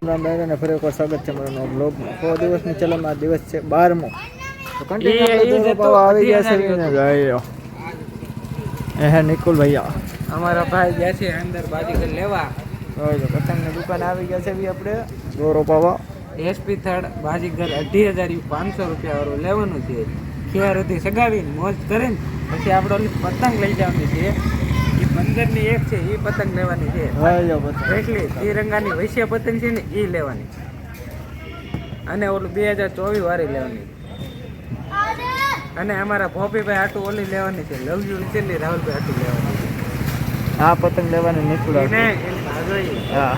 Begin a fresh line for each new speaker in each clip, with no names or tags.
રામ ફરી એકવાર સ્વાગત છે મારો નવો બ્લોગમાં 100 દિવસની ચલણ આ દિવસ છે 12મો તો કન્ટિન્યુ આવી ગયા છે ને ગાયો એ નિકુલ ભૈયા
અમારા ભાઈ ગયા છે અંદર બાજીગર લેવા
તો પતંગની દુકાન આવી ગયા છે બી આપણે દોરો પાવા
એસપી થર્ડ બાજીગર 28500 રૂપિયા વાળું લેવાનું છે ખેર હતી સગાવીને મોજ કરીને પછી આપણે ઓલી પતંગ લઈ જવાની છે એ 15 ની એક છે એ પતંગ લેવાની છે એટલી તિરંગાની વૈશ્ય પતંગ છે ને એ લેવાની અને ઓલું 2024 વાળી લેવાની અને અમારા ભોપીભાઈ આટું ઓલી લેવાની છે લવ યુ વિચેલી રાહુલભાઈ આટું લેવાની
આ પતંગ લેવાની નિકુલ હા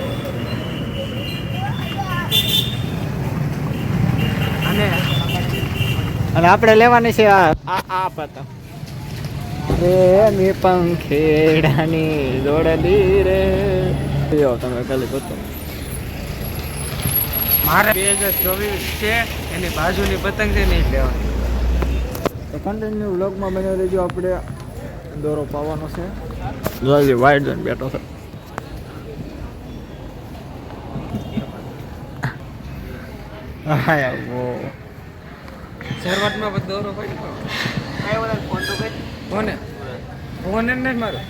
અને આપણે લેવાની છે આ પતંગ રે મી પંખેડાની દોડલી રે જો તમે ખાલી પતંગ
મારે 2024 છે એની બાજુની પતંગ છે ને લેવાની
તો કન્ટિન્યુ વ્લોગમાં બની રહેજો આપણે દોરો પાવાનો છે જલ્દી વાઈડ જઈને બેઠો છે હા યાર વો
શરૂઆતમાં બધો દોરો પડી કાઈ ઓલા ફોન તો કરી ફોન ને મારો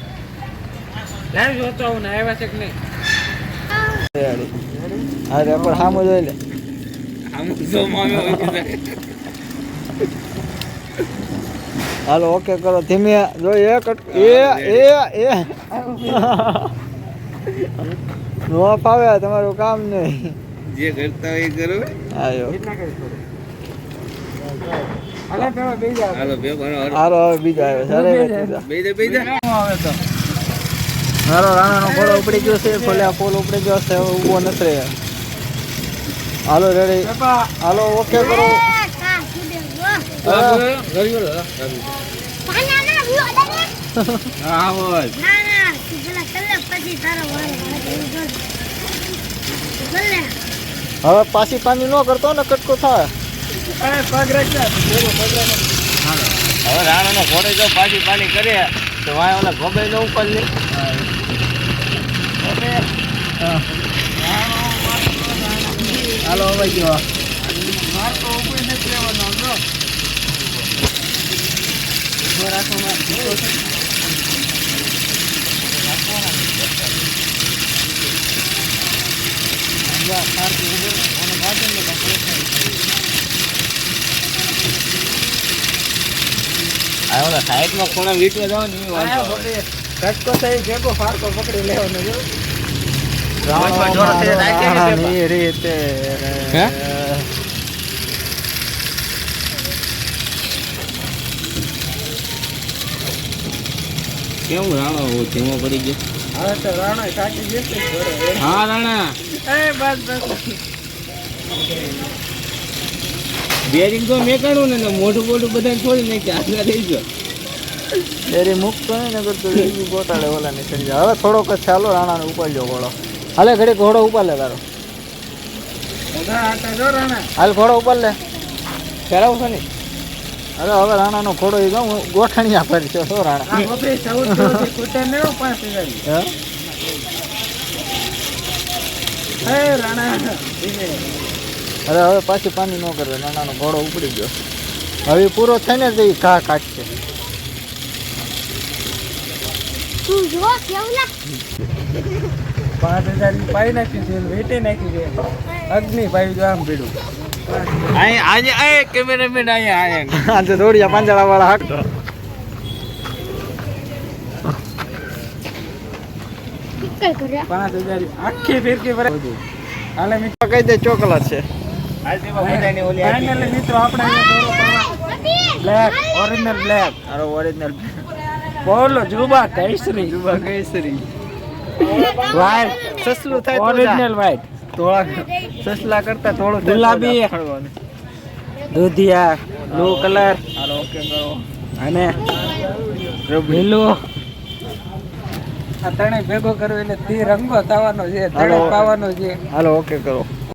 લાઈવ જોતો હું ને આવ્યા છે કે નહીં
અરે પણ હામો જોઈ લે
આમ જો મામે હોય કે
હાલો ઓકે કરો ધીમે જો એક એ નો પાવે તમારું કામ નહીં
જે કરતા હોય કરો
આયો
કેટલા કરી કરો હાલો પેલા બેઈ જાવ હાલો બે ભણો
હાલો હવે બીજા આવે સારે
બેઈ જા આવે તો
મારો રાણાનો ફોલો ઉપડી ગયો છે ખોલ્યા ફોલ ઉપડી ગયો છે ઊભો નથી રહે હાલો રેડી હાલો ઓકે કરો હવે પાછી પાણી ન કરતો ને કટકો થાય
હવે રાણાનો ઘોડે જો પાછી પાણી કરે તો વાય ઓલા ગોબે નો ઉપર લે
હાલો હવે ગયો
માર તો ઉપર નથી લેવાનો જો રાખોમાં આવ્યો સાઈડમાં કોણા વીટવા જાવ ને
કટકો થઈ ભેગો ફારકો પકડી લેવાનો જો રીતે
કેવું રાણો ધીમો પડી ગયો
હવે તો રાણા કાકી જશે
હા રાણા
બસ
બેરિંગ તો મેં કાઢું ને મોઢું બોઢું બધા છોડી નાખ્યા આગળ રહી ગયો
ડેરી મૂકતો નહીં ને કરતો ગોટાળે ઓલા ની કરી હવે થોડોક જ ચાલો રાણાને ઉપાડજો ઘોડો હાલે ઘડી ઘોડો ઉપાડ લે તારો હાલ ઘોડો ઉપાડ લે ફેરાવું છે ને અરે હવે રાણાનો ઘોડો એ હું ગોઠણિયા પર છે શું રાણા અરે હવે પાછી પાણી ન કરે નાનાનો ઘોડો ઉપડી ગયો હવે પૂરો થાય ને તો એ ઘા કાઢશે 5000 પાઈ નાખ્યું છે વેટે નાખ્યું છે અગ્નિ પાઈ જો આમ ભીડું
આજે આ કેમેરામેન આયા
આજે દોડિયા પાંજરા વાળા હાકતો 5000 આખી ફેરકી ભરે હાલે મિત્રો કહી દે ચોકલેટ છે ફાઇનલી મિત્રો આપણે બ્લેક ઓરિજિનલ બ્લેક અરે ઓરિજિનલ બોલો જુબા કેસરી વ્હાઈટ સસલું થાય ઓરિજિનલ વ્હાઈટ થોડા સસલા કરતા થોડું ગુલાબી દૂધિયા બ્લુ કલર હાલો ઓકે કરો અને લીલું આ ત્રણે ભેગો કરો એટલે તે રંગો થવાનો છે ત્રણે પાવાનો છે હાલો ઓકે કરો